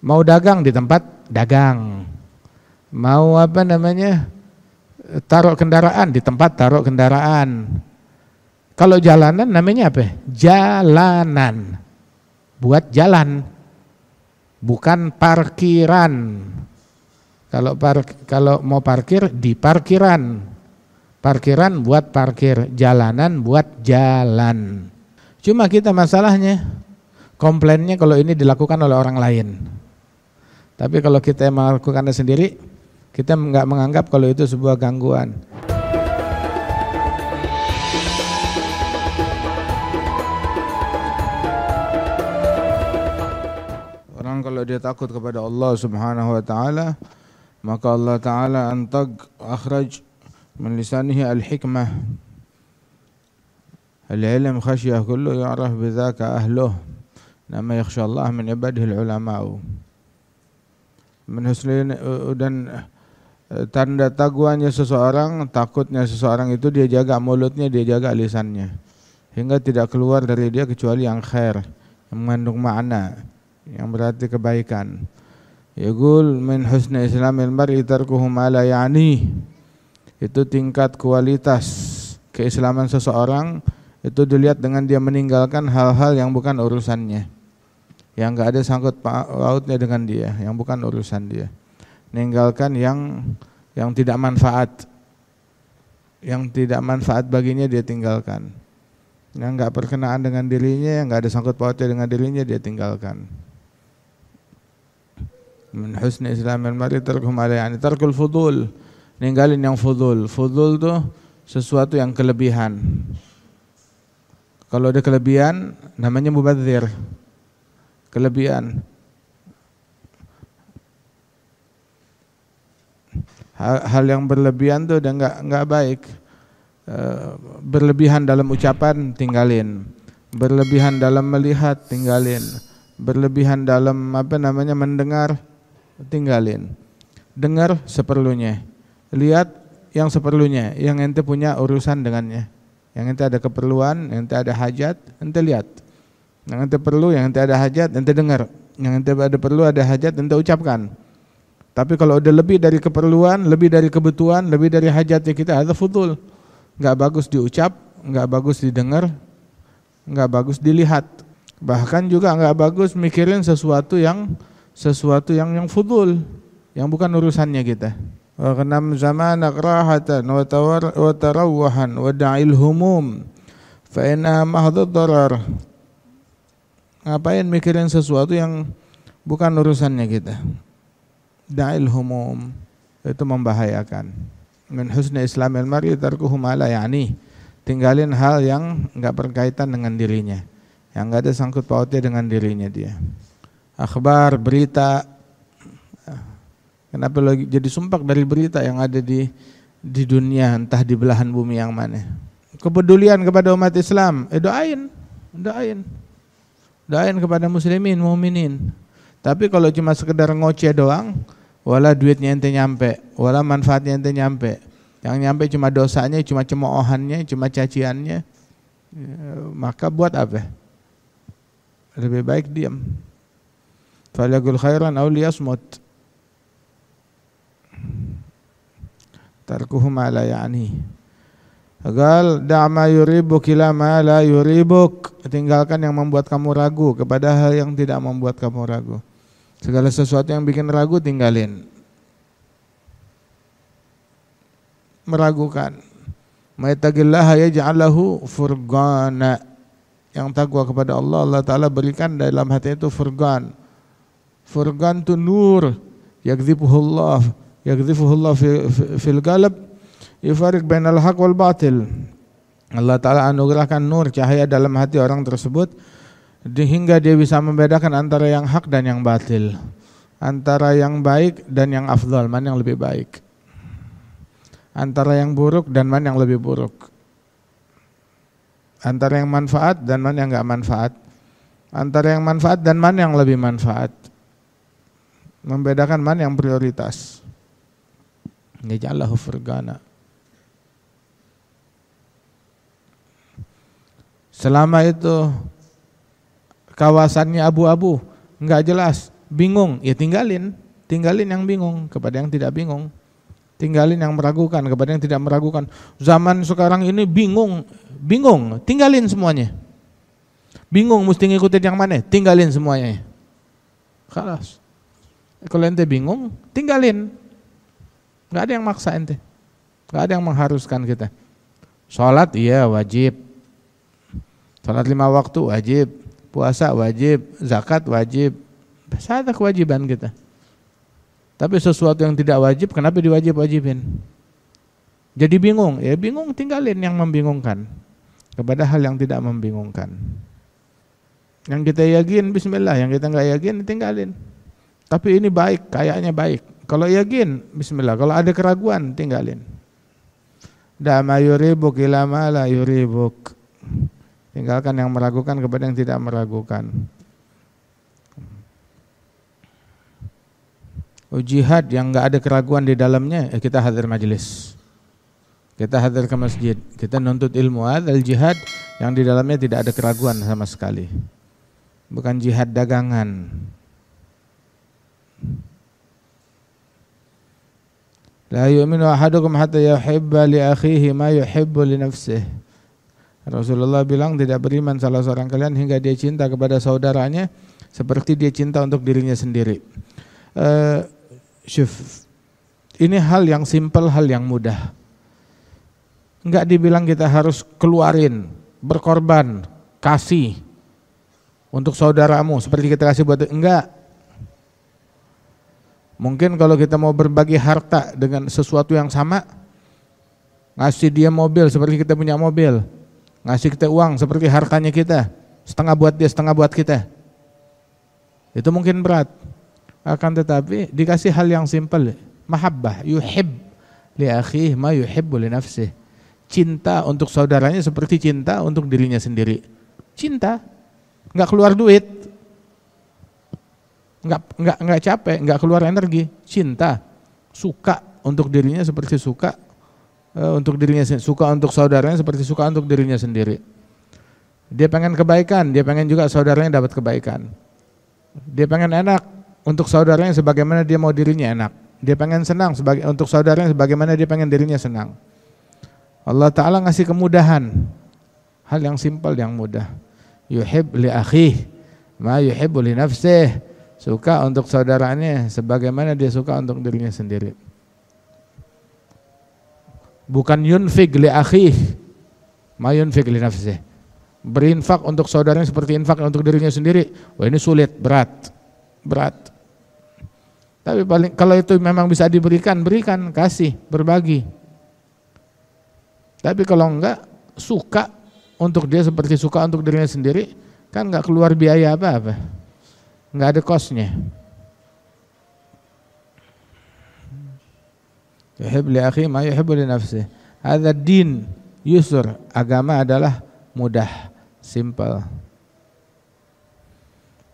Mau dagang di tempat dagang. Mau taruh kendaraan di tempat taruh kendaraan. Kalau jalanan namanya apa? Jalanan. Buat jalan. Bukan parkiran. Kalau mau parkir di parkiran. Parkiran buat parkir, jalanan buat jalan. Cuma kita masalahnya komplainnya kalau ini dilakukan oleh orang lain. Tapi kalau kita melakukannya sendiri, kita nggak menganggap kalau itu sebuah gangguan. Orang kalau dia takut kepada Allah Subhanahu wa taala, maka Allah taala akhraj min lisanihi al-hikmah. Al-ilm khasyah kullu ya'raf bidzaka ahluh. Nama yakhsha Allah min ibadihi al-ulama'u. Dan tanda taguannya seseorang, takutnya seseorang itu dia jaga mulutnya, dia jaga lisannya, hingga tidak keluar dari dia kecuali yang khair, yang mengandung makna, yang berarti kebaikan. Yaqul min husni islamil mar'i tarkuhu ma la ya'ni. Itu tingkat kualitas keislaman seseorang, itu dilihat dengan dia meninggalkan hal-hal yang bukan urusannya, yang enggak ada sangkut pautnya dengan dia, yang bukan urusan dia. Meninggalkan yang tidak manfaat, yang tidak manfaat baginya dia tinggalkan. Yang enggak berkenaan dengan dirinya, yang enggak ada sangkut pautnya dengan dirinya dia tinggalkan. Min husni islamil mar'i tarkuhu ma la ya'ni, tarkul fudul. Ninggalin yang fudul. Fudul tuh sesuatu yang kelebihan. Kalau ada kelebihan namanya mubadzir. Kelebihan. Hal yang berlebihan tuh udah enggak baik. Berlebihan dalam ucapan tinggalin. Berlebihan dalam melihat tinggalin. Berlebihan dalam mendengar tinggalin. Dengar seperlunya. Lihat yang seperlunya, yang ente punya urusan dengannya. Yang ente ada keperluan, yang ente ada hajat, ente lihat. Yang ente perlu, yang ente ada hajat, ente dengar. Yang ente ada perlu, ada hajat, ente ucapkan. Tapi kalau udah lebih dari keperluan, lebih dari kebutuhan, lebih dari hajatnya kita, ada fudul. Enggak bagus diucap, enggak bagus didengar, enggak bagus dilihat. Bahkan juga enggak bagus mikirin sesuatu yang fudul, yang bukan urusannya kita. Wa qanam zamanak rahatan wa tarawwahan wa da'il humum fa inna mahdud darar. Ngapain mikirin sesuatu yang bukan urusannya kita? Da'il humum, itu membahayakan. Min husni islamil mar'i tarkuhu ma la ya'ni. Tinggalin hal yang enggak berkaitan dengan dirinya, yang enggak ada sangkut pautnya dengan dirinya dia. Akhbar, berita. Kenapa lagi jadi sumpak dari berita yang ada di dunia, entah di belahan bumi yang mana. Kepedulian kepada umat Islam, doain kepada muslimin, mukminin. Tapi kalau cuma sekedar ngoceh doang, wala duitnya ente nyampe, wala manfaatnya ente nyampe. Yang nyampe cuma dosanya, cuma cemoohannya, cuma caciannya. Maka buat apa? Lebih baik diam. Falyaqul khairan aw liyasmut. Tarkuhu ma la ya'ni. Qal da' ma yuribuk ila ma la yuribuk. Tinggalkan yang membuat kamu ragu kepada hal yang tidak membuat kamu ragu. Segala sesuatu yang bikin ragu tinggalin. Meragukan. May taqillaha yaj'al lahu furqana. Yang takwa kepada Allah, Allah Ta'ala berikan dalam hati itu furqan. Furqan itu nur. Yakdhifuhullah fil qalb yufariq bainal haq wal batil. Allah Ta'ala anugerahkan nur, cahaya dalam hati orang tersebut hingga dia bisa membedakan antara yang hak dan yang batil, antara yang baik dan yang afdal, mana yang lebih baik, antara yang buruk dan mana yang lebih buruk, antara yang manfaat dan mana yang enggak manfaat, antara yang manfaat dan mana yang lebih manfaat, membedakan mana yang prioritas. Yaj'alahu furqana. Selama itu kawasannya abu-abu, enggak jelas, Bingung, ya tinggalin yang bingung kepada yang tidak bingung. Tinggalin yang meragukan kepada yang tidak meragukan. Zaman sekarang ini bingung, tinggalin semuanya. Bingung mesti ngikutin yang mana, tinggalin semuanya. Khalas. Kalau ente bingung, tinggalin. Gak ada yang maksa ente, gak ada yang mengharuskan kita. Sholat iya wajib, sholat 5 waktu wajib, puasa wajib, zakat wajib, ada kewajiban kita. Tapi sesuatu yang tidak wajib, kenapa diwajib-wajibin? Jadi bingung, ya bingung tinggalin yang membingungkan kepada hal yang tidak membingungkan. Yang kita yakin bismillah, yang kita nggak yakin tinggalin. Tapi ini baik, kayaknya baik. Kalau yakin bismillah, kalau ada keraguan tinggalin. Da ma yuribuk ila ma la yuribuk. Tinggalkan yang meragukan kepada yang tidak meragukan. Jihad yang enggak ada keraguan di dalamnya, kita hadir majelis. Kita hadir ke masjid, kita nuntut ilmu. Al jihad yang di dalamnya tidak ada keraguan sama sekali. Bukan jihad dagangan. La yu'minu ahadukum hatta yuhibba li akhihi ma yuhibbu li nafsihi. Rasulullah bilang tidak beriman salah seorang kalian hingga dia cinta kepada saudaranya seperti dia cinta untuk dirinya sendiri. Ini hal yang simpel, hal yang mudah. Enggak dibilang kita harus keluarin, berkorban, kasih untuk saudaramu seperti kita kasih buat, enggak. Mungkin kalau kita mau berbagi harta dengan sesuatu yang sama, ngasih dia mobil seperti kita punya mobil, ngasih kita uang seperti hartanya kita, setengah buat dia, setengah buat kita, itu mungkin berat. Akan tetapi dikasih hal yang simpel, mahabbah, yuhib li akhihi ma yuhibbu li nafsihi. Cinta untuk saudaranya seperti cinta untuk dirinya sendiri. Cinta, enggak keluar duit, enggak capek, enggak keluar energi. Cinta, suka untuk dirinya seperti suka untuk dirinya, suka untuk saudaranya seperti suka untuk dirinya sendiri. Dia pengen kebaikan, dia pengen juga saudaranya dapat kebaikan. Dia pengen enak untuk saudaranya sebagaimana dia mau dirinya enak. Dia pengen senang untuk saudaranya sebagaimana dia pengen dirinya senang. Allah Ta'ala ngasih kemudahan, hal yang simpel, yang mudah. Yuhib li akhihi ma yuhibbu li nafsihi. Suka untuk saudaranya sebagaimana dia suka untuk dirinya sendiri. Bukan yunfik li akhihi ma yunfik li nafsihi. Berinfak untuk saudaranya seperti infak untuk dirinya sendiri. Wah, ini sulit, berat. Tapi kalau itu memang bisa diberikan, berikan, kasih, berbagi. Tapi kalau enggak, suka untuk dia seperti suka untuk dirinya sendiri, kan enggak keluar biaya apa-apa, enggak ada kosnya. Yuhib li akhihi ma yuhibbu li nafsihi. Hadza din yusr, agama adalah mudah, simple.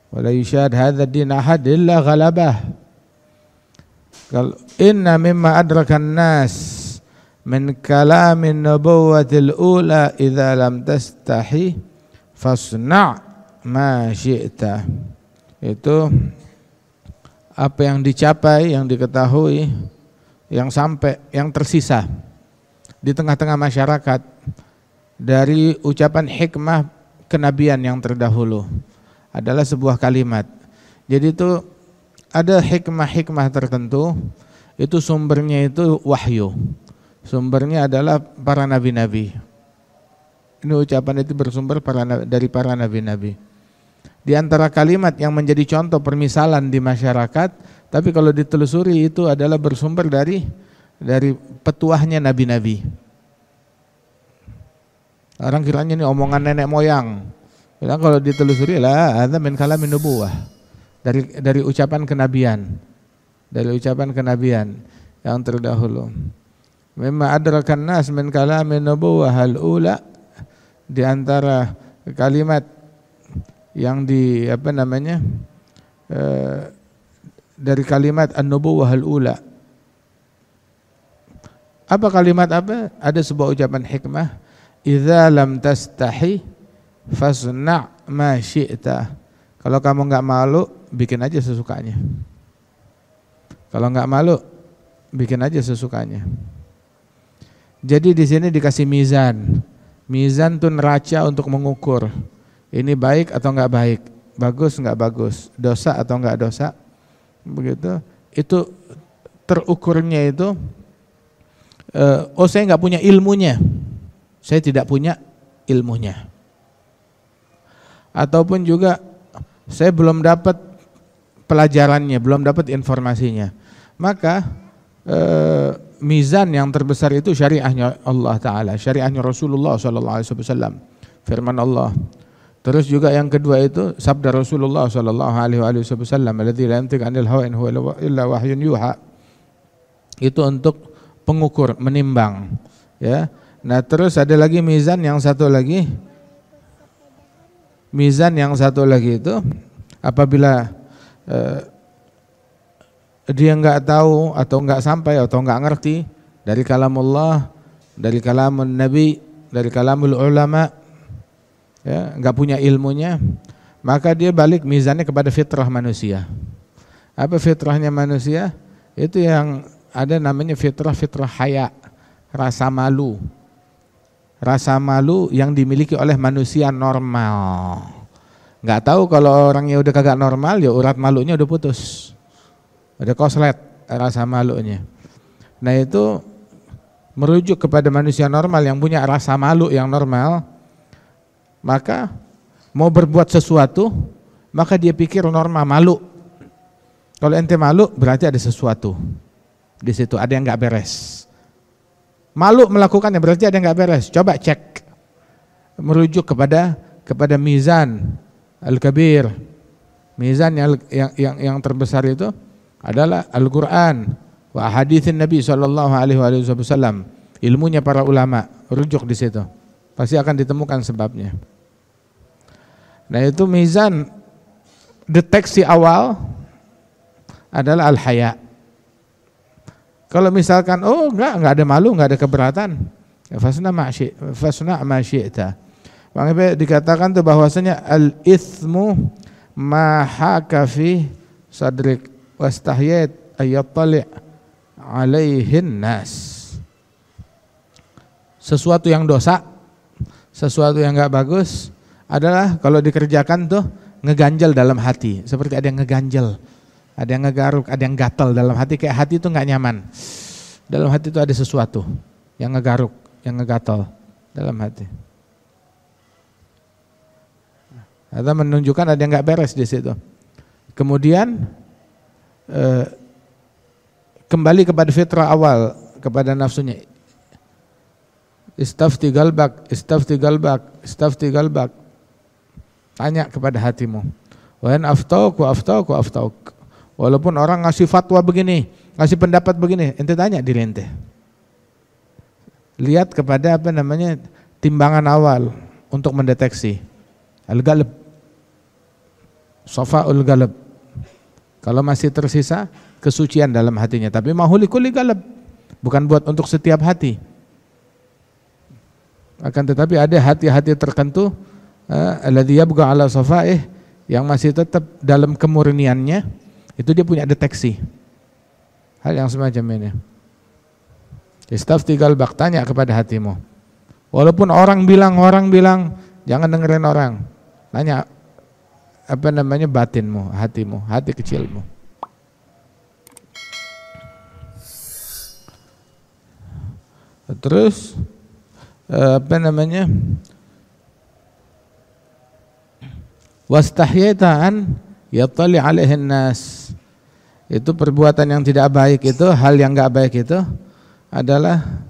Wala yushad hadza din ahad illa ghalabah. Inna mimma adrakan nas min kalamin nubuwatil ula idza lam tastahi fasna' ma syi'ta. Itu apa yang dicapai, yang diketahui, yang sampai, yang tersisa di tengah-tengah masyarakat dari ucapan hikmah kenabian yang terdahulu adalah sebuah kalimat. Jadi itu ada hikmah-hikmah tertentu, itu sumbernya itu wahyu. Sumbernya adalah para nabi-nabi. Ini ucapan itu bersumber dari para nabi-nabi. Di antara kalimat yang menjadi contoh permisalan di masyarakat, tapi kalau ditelusuri itu adalah bersumber dari petuahnya nabi-nabi. Orang kiranya ini omongan nenek moyang. Bilang kalau ditelusuri lah, ada min kalamin nubuwah. Dari ucapan kenabian. Dari ucapan kenabian yang terdahulu. Mimma adrakan nas min kalamin nubuwah al-ula, di antara kalimat yang dari kalimat an-nubuwah al-ula. Apa kalimat apa? Ada sebuah ucapan hikmah, idza lam tastahi fasna' ma syi'ta. Kalau kamu nggak malu, bikin aja sesukanya. Kalau nggak malu, bikin aja sesukanya. Jadi di sini dikasih mizan. Mizan tuh neraca untuk mengukur ini baik atau nggak baik, bagus nggak bagus, dosa atau nggak dosa, begitu. Itu terukurnya itu. Oh saya nggak punya ilmunya, saya tidak punya ilmunya. Ataupun juga saya belum dapat pelajarannya, belum dapat informasinya. Maka mizan yang terbesar itu syariahnya Allah Ta'ala, syariahnya Rasulullah SAW, firman Allah. Terus juga yang kedua itu sabda Rasulullah SAW, alladzi la yantiqu 'anil hawa in huwa illa wahyun yuha. Itu untuk pengukur, menimbang, ya. Nah, terus ada lagi mizan yang satu lagi. Mizan yang satu lagi itu apabila dia enggak tahu atau enggak sampai atau enggak ngerti dari kalamullah, dari kalamun nabi, dari kalamul ulama, ya, enggak punya ilmunya, maka dia balik mizannya kepada fitrah manusia. Apa fitrahnya manusia? Itu yang ada namanya fitrah haya, rasa malu. Rasa malu yang dimiliki oleh manusia normal. Nggak tahu kalau orangnya udah kagak normal, ya urat malunya udah putus, udah koslet rasa malunya. Nah itu merujuk kepada manusia normal yang punya rasa malu yang normal, maka mau berbuat sesuatu, maka dia pikir normal malu. Kalau ente malu berarti ada sesuatu di situ, ada yang nggak beres. Malu melakukannya berarti ada yang nggak beres. Coba cek, merujuk kepada mizan al-kabir. Mizan yang terbesar itu adalah Al-Quran wa haditsin Nabi SAW. Ilmunya para ulama, rujuk di situ. Pasti akan ditemukan sebabnya. Nah itu mizan deteksi awal adalah al-haya. Kalau misalkan enggak ada malu, enggak ada keberatan, ya fasna ma syi'ta. Makanya dikatakan tuh bahwasanya al-itsmu ma haka fi sadrik wastahyat ayattali' alaihin nas. Sesuatu yang dosa, sesuatu yang enggak bagus adalah kalau dikerjakan tuh ngeganjel dalam hati, seperti ada yang ngeganjel. Ada yang ngegaruk, ada yang gatal dalam hati, kayak hati itu nggak nyaman. Dalam hati itu ada sesuatu yang ngegaruk, yang ngegatal dalam hati. Atau menunjukkan ada yang nggak beres di situ. Kemudian kembali kepada fitrah awal, kepada nafsunya. Istafti galbak, istafti galbak, istafti galbak. Tanya kepada hatimu. Wa in aftauk wa aftauk wa aftauk. Walaupun orang ngasih fatwa begini, ngasih pendapat begini, ente tanya diri ente. Lihat kepada timbangan awal untuk mendeteksi. Al-galab, safa'ul galab. Kalau masih tersisa kesucian dalam hatinya, tapi mahuli-kuli galab, bukan buat untuk setiap hati. Akan tetapi ada hati-hati tertentu, alladzi yabqa ala safa'ih, yang masih tetap dalam kemurniannya. Itu dia punya deteksi hal yang semacam ini. Istafti qalbak, tanya kepada hatimu. Walaupun orang bilang, jangan dengerin orang. Tanya batinmu, hatimu, hati kecilmu. Terus wastahyata an yattali alaihin nas. Itu perbuatan yang tidak baik itu, hal yang enggak baik itu adalah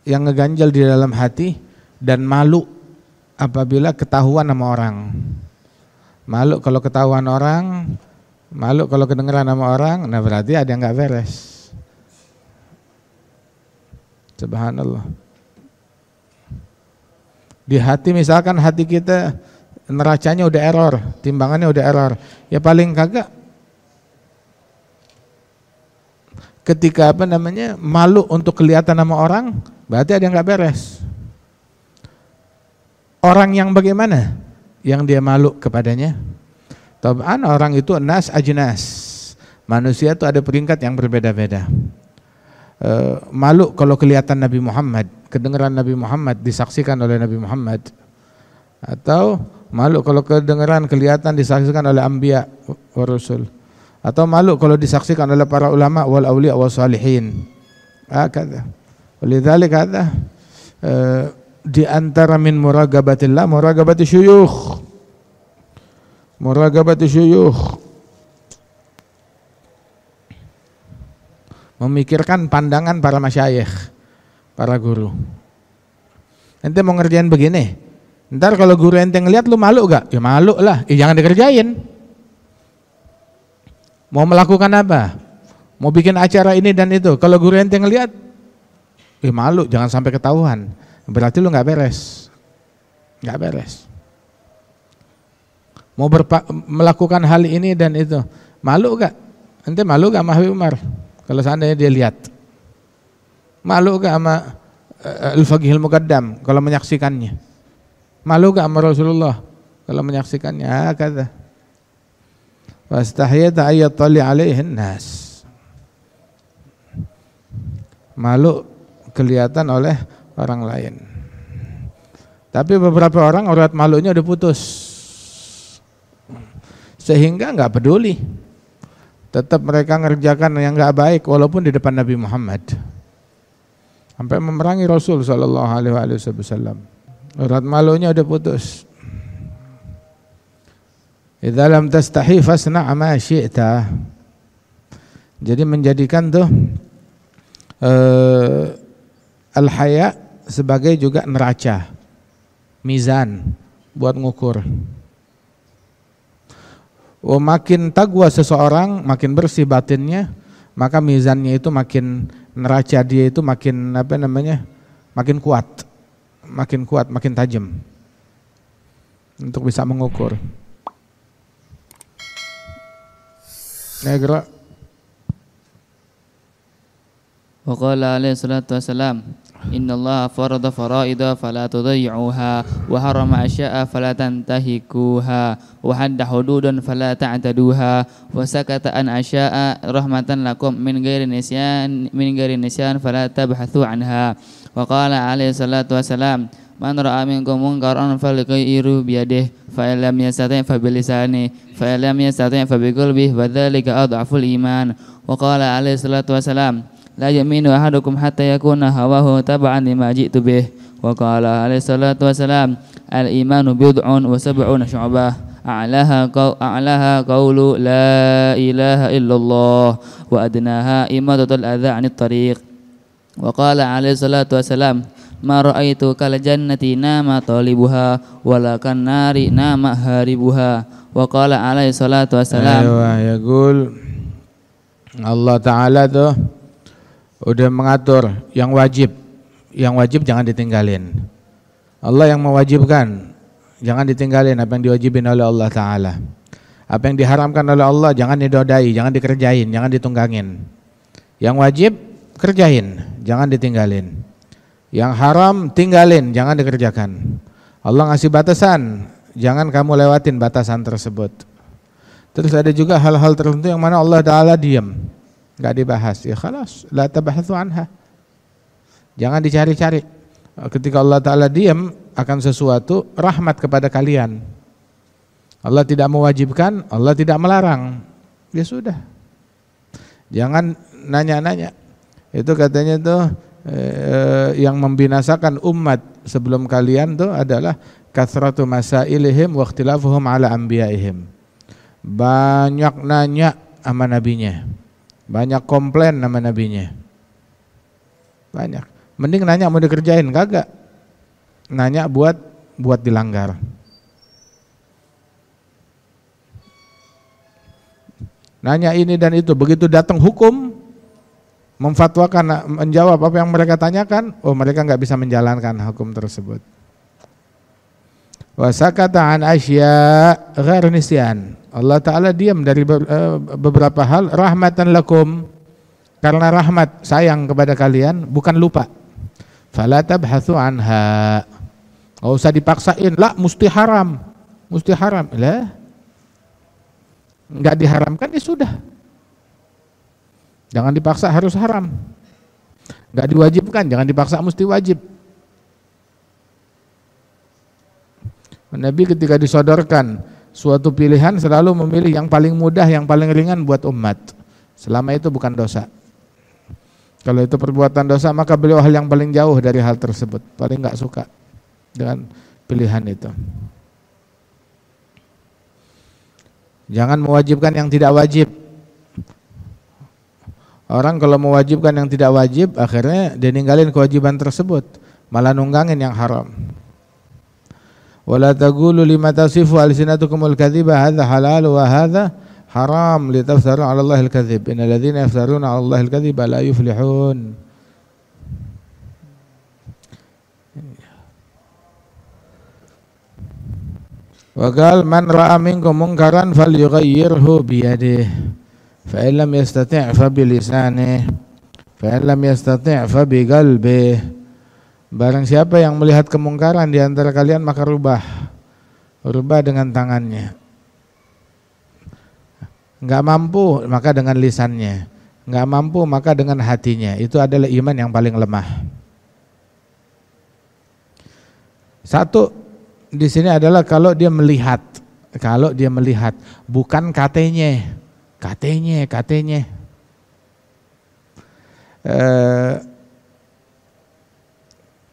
yang ngeganjal di dalam hati dan malu apabila ketahuan sama orang. Malu kalau ketahuan orang, malu kalau kedengeran sama orang, nah berarti ada yang enggak beres. Subhanallah. Di hati misalkan hati kita neracanya udah error, timbangannya udah error, ya paling kagak ketika malu untuk kelihatan sama orang, berarti ada yang nggak beres. Orang yang bagaimana? Yang dia malu kepadanya, Tab'an orang itu nas ajnas. Manusia itu ada peringkat yang berbeda-beda. Malu kalau kelihatan Nabi Muhammad, kedengaran Nabi Muhammad, disaksikan oleh Nabi Muhammad. Atau malu kalau kedengaran, kelihatan, disaksikan oleh anbiya wa rasul. Atau malu kalau disaksikan oleh para ulama wal auliya wa salihin. Hakadha. Walidzalik hadza di antara min muragabatillah muragabati syuyukh. Muragabati syuyukh. Memikirkan pandangan para masyayikh, para guru. Ente mau ngerjain begini, ntar kalau guru ente ngeliat lu malu gak? Ya malu lah, jangan dikerjain. Mau melakukan apa? Mau bikin acara ini dan itu, kalau guru ente ngeliat, malu, jangan sampai ketahuan. Berarti lu gak beres. Gak beres. Mau melakukan hal ini dan itu, malu gak? Ente malu gak sama Habib Umar? Kalau seandainya dia lihat, malu gak sama Al-Faqihul Muqaddam kalau menyaksikannya? Malu gak sama Rasulullah kalau menyaksikannya? Kata wastahyata ayyatali alaihin nas. Malu kelihatan oleh orang lain. Tapi beberapa orang urat malunya udah putus, sehingga nggak peduli. Tetap mereka ngerjakan yang nggak baik walaupun di depan Nabi Muhammad, sampai memerangi Rasul sallallahu alaihi wasallam. Urat malunya udah putus. Idza lam tastahi fasna' ma syi'ta. Jadi menjadikan tuh al-haya sebagai juga neraca, mizan buat ngukur. Makin taqwa seseorang, makin bersih batinnya, maka mizannya itu makin, neraca dia itu makin makin kuat, makin tajam untuk bisa mengukur. Negra. Wa qala alaihi salatu wassalam, innallaha farada faraida fala tudayyi'uha wa harama asya'a fala tantahikuha wa hadda hududan fala ta'taduha wa sakata an asya'a rahmatan lakum min ghairi nisyan fala tabhathu anha. Wa qala alaihi salatu wassalam, man ra'a minkum munkaran falyughayyirhu biyadihi fa illam yastati' fa bilisanihi fa illam yastati' fa biqalbihi wa dzalika adhaful iman. Wa qala alaihi salatu wassalam, la yaminu ahadukum hatta yakuna hawahu tab'an lima ji'tu bih. Wa qala alaihi salatu wassalam, al-imanu bid'un wa sab'una syu'bah a'laha qawlu la ilaha illallah wa adnaha imatatul adza 'anit tariq. Wa qala alaihi salatu wassalam, ma ra'aitu kal jannati nama talibuha wala kan nari nama haribuha. Wa qala alaihi salatu wassalam, ya gul Allah Ta'ala tuh udah mengatur yang wajib jangan ditinggalin. Allah yang mewajibkan, jangan ditinggalin apa yang diwajibin oleh Allah Ta'ala. Apa yang diharamkan oleh Allah jangan didodai, jangan dikerjain, jangan ditunggangin. Yang wajib kerjain, jangan ditinggalin. Yang haram tinggalin, jangan dikerjakan. Allah ngasih batasan, jangan kamu lewatin batasan tersebut. Terus ada juga hal-hal tertentu yang mana Allah Ta'ala diam, nggak dibahas, ya khalas, la tabahatsu anha. Jangan dicari-cari. Ketika Allah Ta'ala diam akan sesuatu, rahmat kepada kalian. Allah tidak mewajibkan, Allah tidak melarang, ya sudah. Jangan nanya-nanya. Itu katanya tuh yang membinasakan umat sebelum kalian tuh adalah kathratu masailihim wa ikhtilafuhum ala anbiyaihim. Banyak nanya sama nabinya, banyak komplain sama nabinya, banyak. Mending nanya mau dikerjain, kagak. Nanya buat dilanggar. Nanya ini dan itu, begitu datang hukum, memfatwakan, menjawab apa yang mereka tanyakan, mereka nggak bisa menjalankan hukum tersebut. Wa sakata an asya ghair nisyan. Allah Ta'ala diam dari beberapa hal rahmatan lakum, karena rahmat, sayang kepada kalian, bukan lupa. Fala tabhatsu anha. Enggak usah dipaksain, lah mesti haram lah. nggak diharamkan ya sudah. Jangan dipaksa harus haram. Nggak diwajibkan, jangan dipaksa mesti wajib. Nabi ketika disodorkan suatu pilihan selalu memilih yang paling mudah, yang paling ringan buat umat. Selama itu bukan dosa. Kalau itu perbuatan dosa, maka beliau hal yang paling jauh dari hal tersebut. Paling nggak suka dengan pilihan itu. Jangan mewajibkan yang tidak wajib. Orang kalau mewajibkan yang tidak wajib, akhirnya dia ninggalin kewajiban tersebut, malah nunggangin yang haram. Wala taqulu lima tasifu alsinatukumul kadhiba hadza halal wa hadza haram litaftaru 'ala Allahil kadzib. Innal ladzina yaftaruna 'ala Allahil kadziba la yuflihun. Wa qala man ra'a minkum munkaran falyughayyirhu bi yadihi. Fa in lam yastati' fa bi lisanihi. Fa in lam yastati' fa bi qalbihi. Barang siapa yang melihat kemungkaran di antara kalian maka rubah dengan tangannya. Enggak mampu maka dengan lisannya. Enggak mampu maka dengan hatinya. Itu adalah iman yang paling lemah. Satu di sini adalah kalau dia melihat, bukan katanya.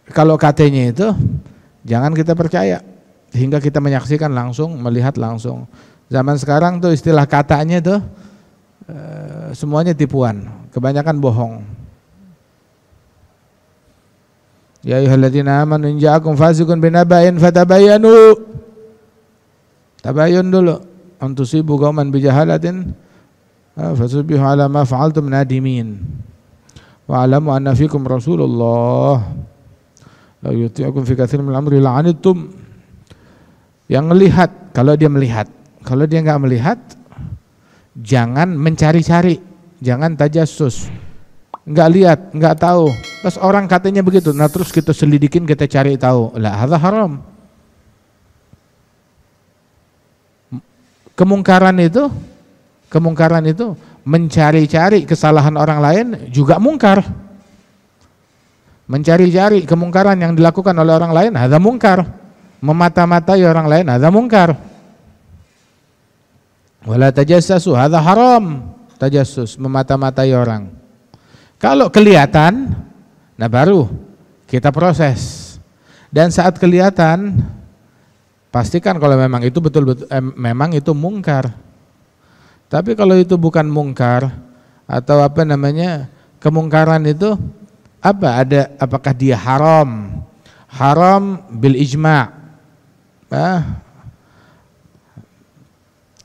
Kalau katanya itu jangan kita percaya hingga kita menyaksikan langsung, melihat langsung. Zaman sekarang tuh istilah katanya tuh semuanya tipuan, kebanyakan bohong. Ya ayyuhalladzina amanu in ja'akum fasiqun binaba'in fatabayyanu. Tabayyun dulu, antusibu qauman bijahalatin fasubihu ala ma fa'altum nadimin. Wa alamu anna fikum Rasulullah. La yuti'akum fi katsirin min amri la'anittum. Yang melihat, kalau dia melihat. Kalau dia enggak melihat, jangan mencari-cari, jangan tajassus. Enggak lihat, enggak tahu. Terus orang katanya begitu, nah terus kita selidikin, kita cari tahu. La hadza haram. Kemungkaran itu mencari-cari kesalahan orang lain juga mungkar. Mencari-cari kemungkaran yang dilakukan oleh orang lain hadza mungkar. Memata-matai orang lain hadza mungkar. Wala tajassasu hadza haram. Tajassus, memata-matai orang. Kalau kelihatan, nah baru kita proses. Dan saat kelihatan, pastikan kalau memang itu betul-betul memang itu mungkar. Tapi kalau itu bukan mungkar atau kemungkaran itu apakah dia haram? Haram bil ijma'.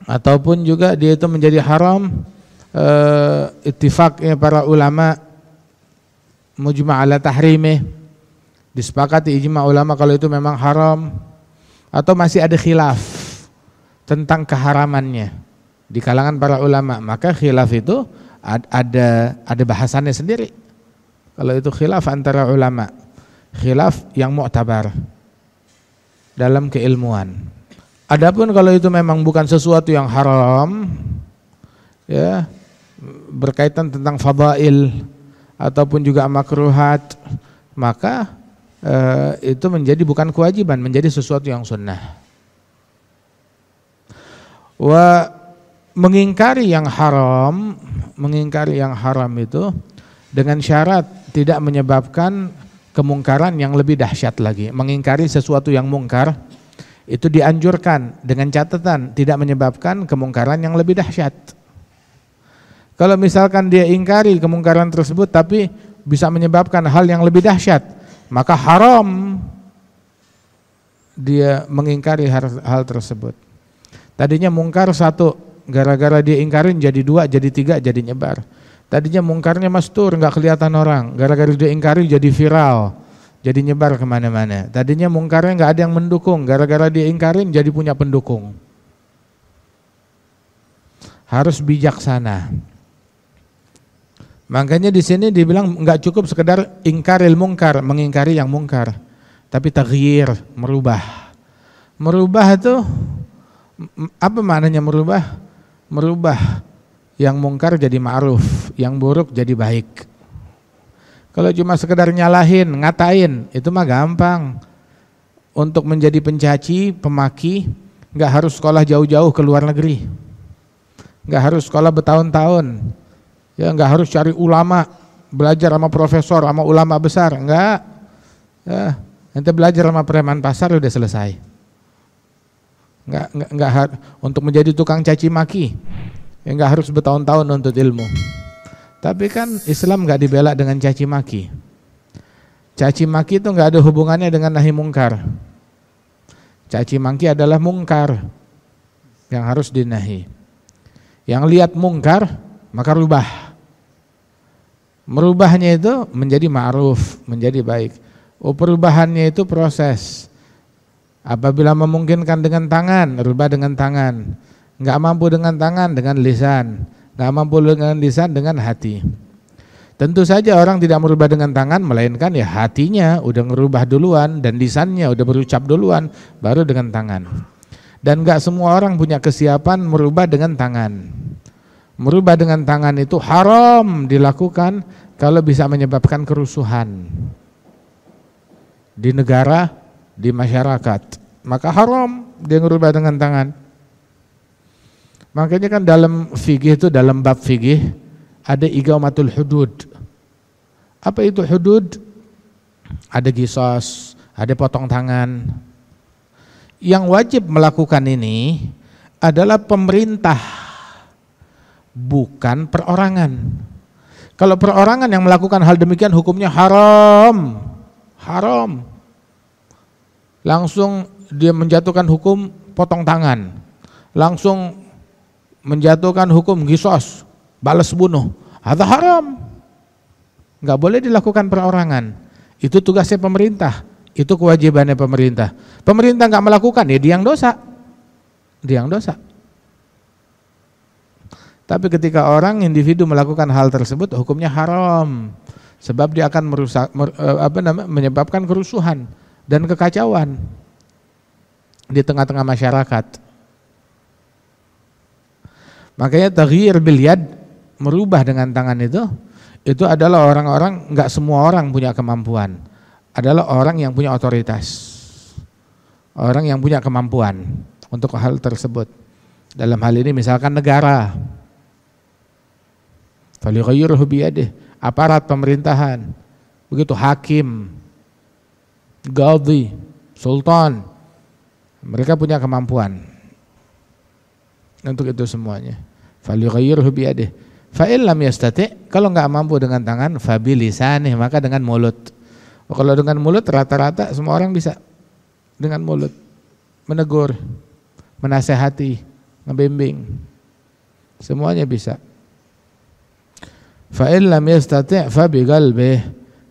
Ataupun juga dia itu menjadi haram ittifaqnya para ulama mujma' ala tahrimih, disepakati ijma' ulama kalau itu memang haram, atau masih ada khilaf tentang keharamannya di kalangan para ulama, maka khilaf itu ada bahasannya sendiri. Kalau itu khilaf antara ulama, khilaf yang mu'tabar dalam keilmuan. Adapun kalau itu memang bukan sesuatu yang haram, ya, berkaitan tentang fadail ataupun juga makruhat, maka itu menjadi bukan kewajiban, menjadi sesuatu yang sunnah. Mengingkari yang haram itu dengan syarat tidak menyebabkan kemungkaran yang lebih dahsyat lagi. Mengingkari sesuatu yang mungkar itu dianjurkan dengan catatan tidak menyebabkan kemungkaran yang lebih dahsyat. Kalau misalkan dia ingkari kemungkaran tersebut tapi bisa menyebabkan hal yang lebih dahsyat, maka haram dia mengingkari hal tersebut. Tadinya mungkar satu, gara-gara dia ingkarin jadi dua, jadi tiga, jadi nyebar. Tadinya mungkarnya mastur, nggak kelihatan orang, gara-gara dia ingkari jadi viral, jadi nyebar kemana-mana. Tadinya mungkarnya nggak ada yang mendukung, gara-gara dia ingkarin jadi punya pendukung. Harus bijaksana. Makanya di sini dibilang nggak cukup sekedar ingkaril mungkar, mengingkari yang mungkar, tapi taghyir, merubah. Merubah itu apa maknanya merubah? merubah yang mungkar jadi ma'ruf, yang buruk jadi baik. Kalau cuma sekedar nyalahin, ngatain, itu mah gampang. Untuk menjadi pencaci, pemaki, nggak harus sekolah jauh-jauh ke luar negeri, nggak harus sekolah bertahun-tahun, ya nggak harus cari ulama, belajar sama profesor, sama ulama besar, enggak. Ya, ente belajar sama preman pasar udah selesai. Enggak untuk menjadi tukang caci maki, ya enggak harus bertahun-tahun untuk ilmu. Tapi kan Islam enggak dibela dengan caci maki. Caci maki itu enggak ada hubungannya dengan nahi mungkar. Caci maki adalah mungkar yang harus dinahi. Yang lihat mungkar maka rubah. Merubahnya itu menjadi ma'ruf, menjadi baik. Perubahannya itu proses. Apabila memungkinkan dengan tangan, rubah dengan tangan. Enggak mampu dengan tangan, dengan lisan. Enggak mampu dengan lisan, dengan hati. Tentu saja orang tidak merubah dengan tangan, melainkan ya hatinya udah ngerubah duluan dan lisannya udah berucap duluan, baru dengan tangan. Dan enggak semua orang punya kesiapan merubah dengan tangan. Merubah dengan tangan itu haram dilakukan kalau bisa menyebabkan kerusuhan di negara, di masyarakat, maka haram dia merubah dengan tangan. Makanya kan dalam fikih itu, dalam bab fikih ada iqamatul hudud. Apa itu hudud? Ada qisas, ada potong tangan. Yang wajib melakukan ini adalah pemerintah, bukan perorangan. Kalau perorangan yang melakukan hal demikian hukumnya haram. Haram. Langsung dia menjatuhkan hukum potong tangan. Langsung menjatuhkan hukum qisas, balas bunuh. Itu haram. Enggak boleh dilakukan perorangan. Itu tugasnya pemerintah. Itu kewajibannya pemerintah. Pemerintah enggak melakukan, ya dia yang dosa. Dia yang dosa. Tapi ketika orang individu melakukan hal tersebut, hukumnya haram. Sebab dia akan menyebabkan kerusuhan dan kekacauan di tengah-tengah masyarakat. Makanya taghyir bil yad, merubah dengan tangan itu adalah orang-orang, enggak semua orang punya kemampuan. Adalah orang yang punya otoritas. Orang yang punya kemampuan untuk hal tersebut. Dalam hal ini misalkan negara. Falyughayyirhu biyadihi, aparat pemerintahan. Begitu hakim, qadhi, sultan. Mereka punya kemampuan untuk itu semuanya. Falyughayyirhu biyadihi. Fa in lam yastati', kalau enggak mampu dengan tangan, fa bilisanih, maka dengan mulut. Kalau dengan mulut rata-rata semua orang bisa. Dengan mulut menegur, menasehati, ngebimbing. Semuanya bisa. Fa in lam yastati' fa biqalbihi.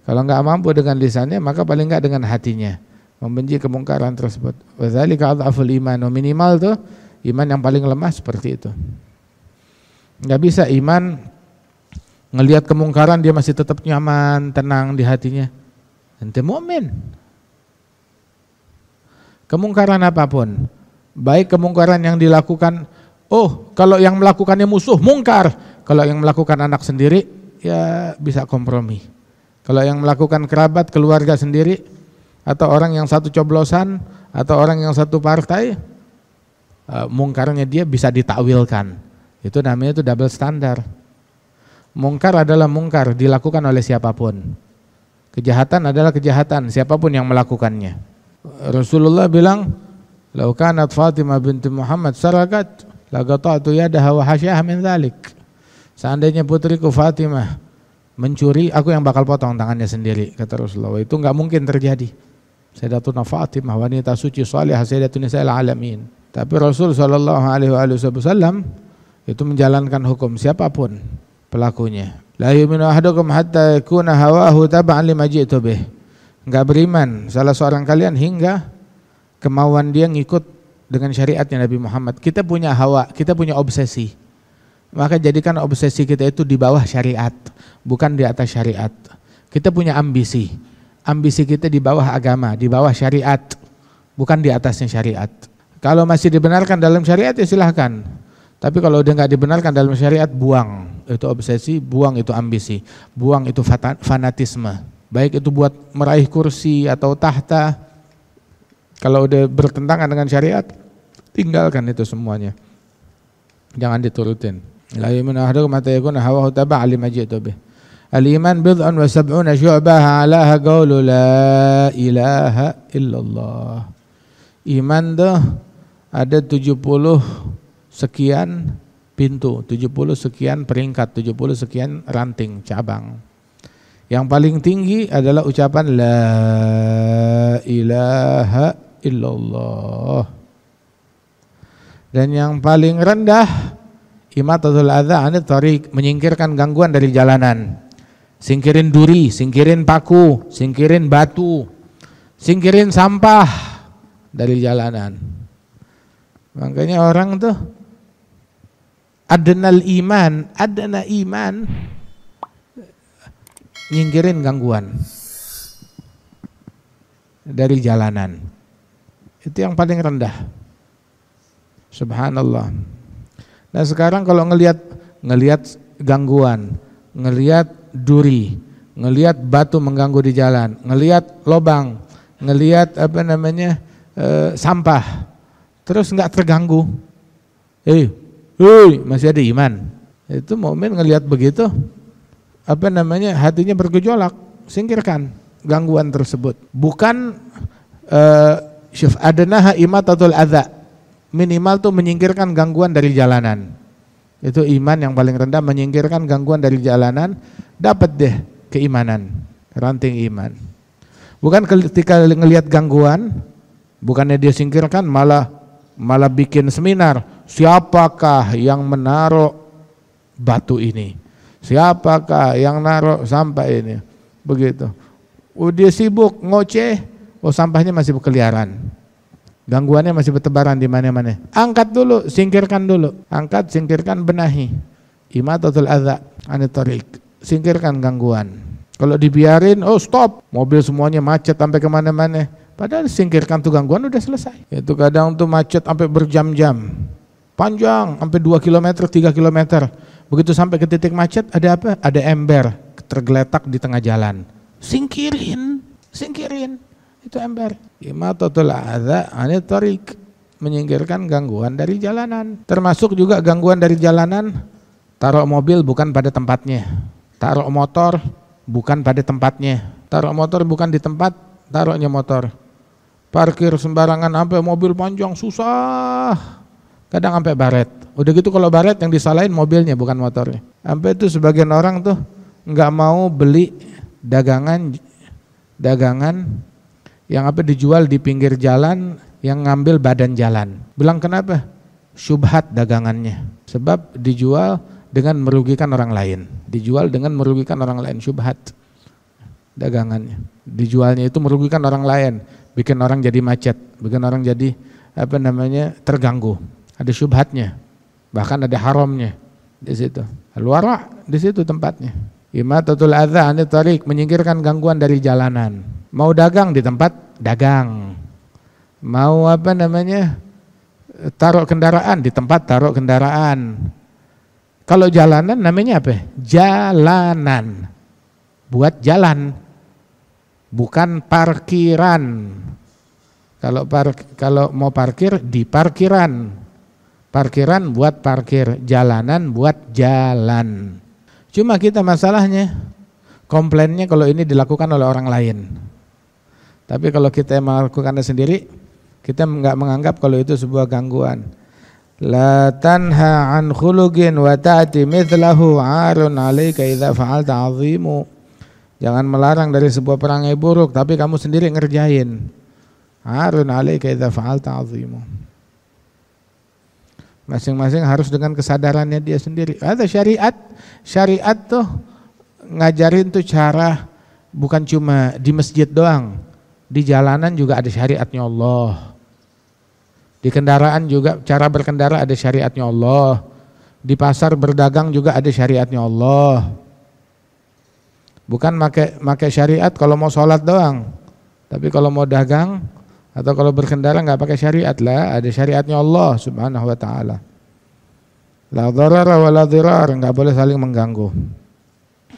Kalau enggak mampu dengan lisannya, maka paling enggak dengan hatinya, membenci kemungkaran tersebut. Wa dzalika adhaful iman. Minimal tuh iman yang paling lemah seperti itu. Enggak bisa iman ngelihat kemungkaran dia masih tetap nyaman, tenang di hatinya. Ente mukmin. Kemungkaran apapun, baik kemungkaran yang dilakukan, kalau yang melakukannya musuh mungkar, kalau yang melakukan anak sendiri ya bisa kompromi. Kalau yang melakukan kerabat, keluarga sendiri, atau orang yang satu coblosan, atau orang yang satu partai, mungkarnya dia bisa ditakwilkan. Itu namanya itu double standar. Mungkar adalah mungkar dilakukan oleh siapapun. Kejahatan adalah kejahatan siapapun yang melakukannya. Rasulullah bilang, "Lau kanat Fatimah binti Muhammad sarakat, laqata'tu yadaha wa hasyaha min dzalik." Seandainya putriku Fatimah mencuri, aku yang bakal potong tangannya sendiri, kata Rasulullah. Itu enggak mungkin terjadi. Sayyidatuna Fatimah wanita suci salihah, sayyidatun nisa'il alamin. Tapi Rasul sallallahu alaihi wasallam itu menjalankan hukum siapapun pelakunya. La yu'minu ahadukum hatta yakuna hawahu tab'an lima ji'tu bih. Enggak beriman salah seorang kalian hingga kemauan dia ngikut dengan syariatnya Nabi Muhammad. Kita punya hawa, kita punya obsesi. Maka jadikan obsesi kita itu di bawah syariat, bukan di atas syariat. Kita punya ambisi. Ambisi kita di bawah agama, di bawah syariat, bukan di atasnya syariat. Kalau masih dibenarkan dalam syariat ya silahkan. Tapi kalau udah nggak dibenarkan dalam syariat, buang. Itu obsesi, buang itu ambisi, buang itu fanatisme. Baik itu buat meraih kursi atau tahta. Kalau udah bertentangan dengan syariat, tinggalkan itu semuanya. Jangan diturutin. La yu'minu ahadukum hatta yakuna hawahu taba'a lima ji'tu bih. Al-iman bid'un wa sab'una syu'bah 'alaha qawlu la ilaha illallah. Iman tuh ada 70 sekian pintu, 70 sekian peringkat, 70 sekian ranting, cabang. Yang paling tinggi adalah ucapan la ilaha illallah. Dan yang paling rendah imatatul adza 'anit thariq, menyingkirkan gangguan dari jalanan. Singkirin duri, singkirin paku, singkirin batu, singkirin sampah dari jalanan. Makanya orang tuh adna iman nyingkirin gangguan dari jalanan. Itu yang paling rendah. Subhanallah. Nah sekarang kalau ngelihat gangguan, ngelihat duri, ngelihat batu mengganggu di jalan, ngelihat lobang, ngelihat sampah, terus nggak terganggu, masih ada iman. Itu mukmin ngelihat begitu, hatinya bergejolak, singkirkan gangguan tersebut. Bukan syuf adnaha imatatul adza, minimal tuh menyingkirkan gangguan dari jalanan. Itu iman yang paling rendah, menyingkirkan gangguan dari jalanan, dapat deh keimanan, ranting iman. Bukan ketika ngelihat gangguan, bukannya dia singkirkan, malah bikin seminar, siapakah yang menaruh batu ini, siapakah yang naruh sampah ini, begitu. Dia sibuk ngoceh, sampahnya masih berkeliaran, gangguannya masih bertebaran di mana-mana. Angkat dulu, singkirkan dulu. Angkat, singkirkan, benahi. Imatatul adza 'anit thariq. Singkirkan gangguan. Kalau dibiarin, stop, mobil semuanya macet sampai kemana-mana. Padahal singkirkan tuh gangguan, udah selesai. Itu kadang tuh macet sampai berjam-jam, panjang sampai 2 km, 3 km. Begitu sampai ke titik macet, ada apa? Ada ember tergeletak di tengah jalan. Singkirin. Itu ember. Imatatul adza 'anit thariq, menyingkirkan gangguan dari jalanan. Termasuk juga gangguan dari jalanan, taruh mobil bukan pada tempatnya, taruh motor bukan pada tempatnya, taruh motor bukan di tempat taruhnya motor, parkir sembarangan sampai mobil panjang, susah, kadang sampai baret. Udah gitu kalau baret yang disalahin mobilnya bukan motornya. Sampai itu sebagian orang tuh nggak mau beli dagangan yang dijual di pinggir jalan, yang ngambil badan jalan. Bilang kenapa? Syubhat dagangannya. Sebab dijual dengan merugikan orang lain. Dijual dengan merugikan orang lain, syubhat dagangannya. Dijualnya itu merugikan orang lain, bikin orang jadi macet, bikin orang jadi terganggu. Ada syubhatnya. Bahkan ada haramnya di situ. Al-wara' di situ tempatnya. Imatatul adza 'anit thariq, menyingkirkan gangguan dari jalanan. Mau dagang di tempat dagang, mau taruh kendaraan di tempat taruh kendaraan. Kalau jalanan namanya apa? Jalanan, buat jalan, bukan parkiran. Kalau mau parkir di parkiran, parkiran buat parkir, jalanan buat jalan. Cuma kita masalahnya komplainnya kalau ini dilakukan oleh orang lain. Tapi kalau kita melakukannya sendiri, kita enggak menganggap kalau itu sebuah gangguan. La tanha an khuluqin wa ta'ti mithlahu 'arun 'alaika idza fa'alta 'azimu. Jangan melarang dari sebuah perangai buruk tapi kamu sendiri ngerjain. 'Arun 'alaika idza fa'alta 'azimu. Masing-masing harus dengan kesadarannya dia sendiri. Ada syariat tuh ngajarin tuh cara, bukan cuma di masjid doang. Di jalanan juga ada syariatnya Allah. Di kendaraan juga cara berkendara ada syariatnya Allah. Di pasar berdagang juga ada syariatnya Allah. Bukan pakai syariat kalau mau sholat doang. Tapi kalau mau dagang atau kalau berkendara nggak pakai syariat lah, ada syariatnya Allah Subhanahu wa taala. La dharara wa la dhirar, enggak boleh saling mengganggu.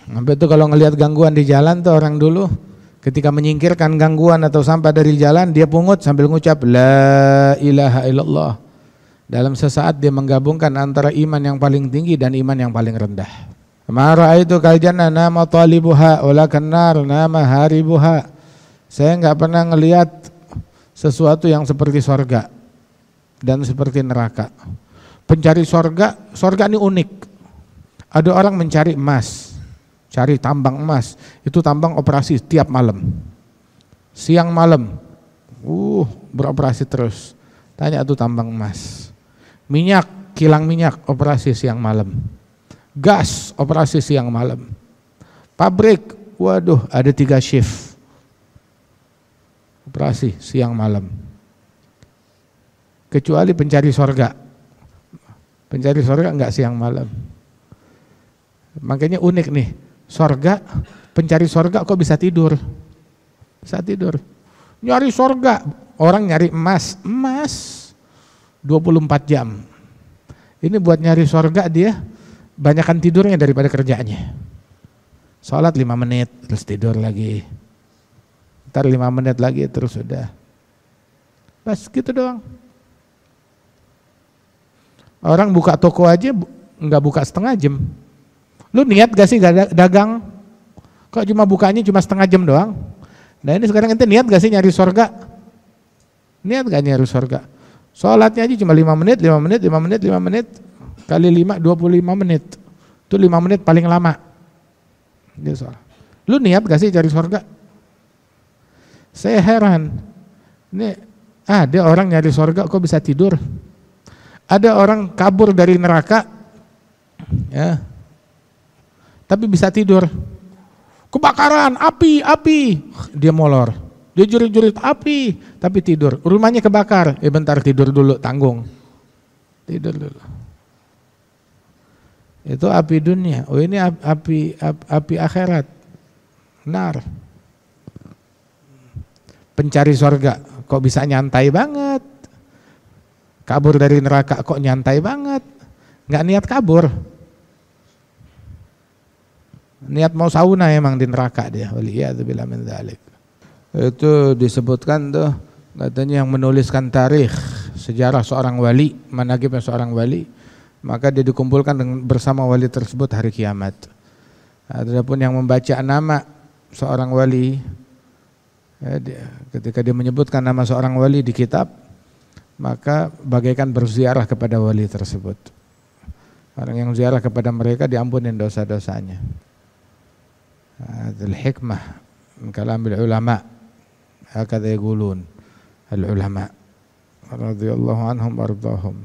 Sampai itu kalau ngelihat gangguan di jalan tuh orang dulu ketika menyingkirkan gangguan atau sampah dari jalan, dia pungut sambil ngucap la ilaha illallah. Dalam sesaat dia menggabungkan antara iman yang paling tinggi dan iman yang paling rendah. Ma ra'aitu kal jannah nama talibuha walakan nar nama haribuha. Saya enggak pernah ngelihat sesuatu yang seperti sorga dan seperti neraka. Pencari sorga ini unik. Ada orang mencari emas, cari tambang emas, itu tambang operasi tiap malam, siang malam, beroperasi terus. Tanya tuh tambang emas. Minyak, kilang minyak, operasi siang malam. Gas, operasi siang malam. Pabrik, waduh, ada 3 shift, operasi siang malam. Kecuali pencari sorga. Pencari sorga enggak siang malam. Makanya unik nih, sorga, pencari sorga kok bisa tidur? Bisa tidur. Nyari sorga, orang nyari emas 24 jam. Ini buat nyari sorga dia banyakan tidurnya daripada kerjanya. Sholat 5 menit, terus tidur lagi. Ntar 5 menit lagi, terus sudah. Bas gitu doang. Orang buka toko aja nggak buka setengah jam. Lu niat gak sih dagang? Kok cuma bukanya cuma setengah jam doang? Nah ini sekarang ente niat gak sih nyari sorga? Niat gak nyari sorga? Sholatnya aja cuma 5 menit, 5 menit, 5 menit, 5 menit, kali 5, 25 menit. Itu 5 menit paling lama. Dia sholat. Lu niat gak sih cari sorga? Saya heran. Ini ada orang nyari sorga kok bisa tidur? Ada orang kabur dari neraka, ya, tapi bisa tidur. Kebakaran, api, dia molor. Dia jurit-jurit api, tapi tidur. Rumahnya kebakar, bentar tidur dulu, tanggung. Tidur dulu. Itu api dunia. Oh ini api akhirat. Nar. Pencari sorga, kok bisa nyantai banget. Kabur dari neraka kok nyantai banget. Nggak niat kabur. Niat mau sauna emang di neraka dia. Waliyadzubillah min dzalik. Itu disebutkan tuh katanya yang menuliskan tarikh sejarah seorang wali, manaqibnya seorang wali, maka dia dikumpulkan bersama wali tersebut hari kiamat. Adapun yang membaca nama seorang wali, ketika dia menyebutkan nama seorang wali di kitab, maka bagaikan berziarah kepada wali tersebut. Orang yang ziarah kepada mereka diampunin dosa-dosanya. Hadzal hikmah min kalamil ulama. Hakadha yaqulun al-ulama radhiyallahu anhum wardahum.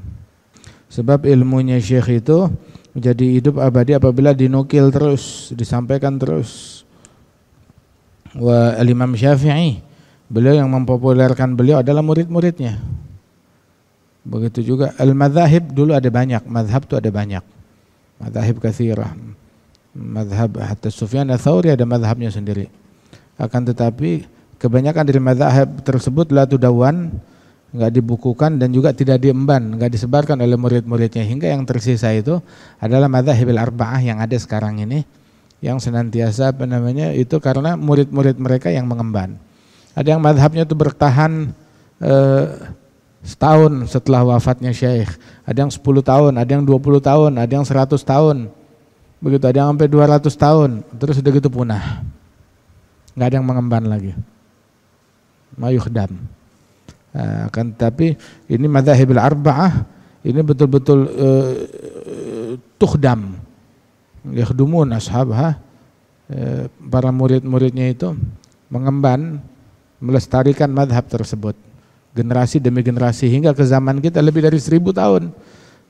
Sebab ilmunya syekh itu menjadi hidup abadi apabila dinukil terus, disampaikan terus. Wa al-Imam Syafi'i, beliau yang mempopulerkan beliau adalah murid-muridnya. Begitu juga al-madzahib, dulu ada banyak, mazhab itu ada banyak. Madzahib katsirah. Mazhab hatta Sufyan ats-Tsauri ada mazhabnya sendiri. Akan tetapi kebanyakan dari mazhab tersebut la tudawwan, enggak dibukukan dan juga tidak diemban, enggak disebarkan oleh murid-muridnya, hingga yang tersisa itu adalah madzhabil arba'ah yang ada sekarang ini, yang senantiasa itu karena murid-murid mereka yang mengemban. Ada yang mazhabnya itu bertahan setahun setelah wafatnya syekh, ada yang 10 tahun, ada yang 20 tahun, ada yang 100 tahun, begitu, ada yang sampai 200 tahun, terus udah gitu punah, nggak ada yang mengemban lagi, mayukhdam. Kan tapi ini madzhabil arba'ah ini betul-betul tukhdam, yakhdumun ashabha, para murid-muridnya itu mengemban, melestarikan mazhab tersebut. Generasi demi generasi hingga ke zaman kita lebih dari 1000 tahun.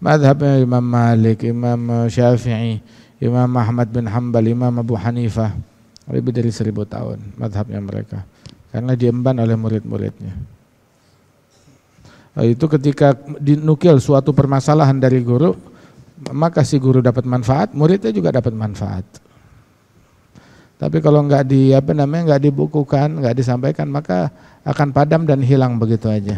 Mazhabnya Imam Malik, Imam Syafi'i, Imam Ahmad bin Hanbal, Imam Abu Hanifah, lebih dari 1000 tahun mazhabnya mereka, karena diemban oleh murid-muridnya. Itu ketika dinukil suatu permasalahan dari guru, maka si guru dapat manfaat, muridnya juga dapat manfaat. Tapi kalau nggak nggak dibukukan, nggak disampaikan, maka akan padam dan hilang begitu aja.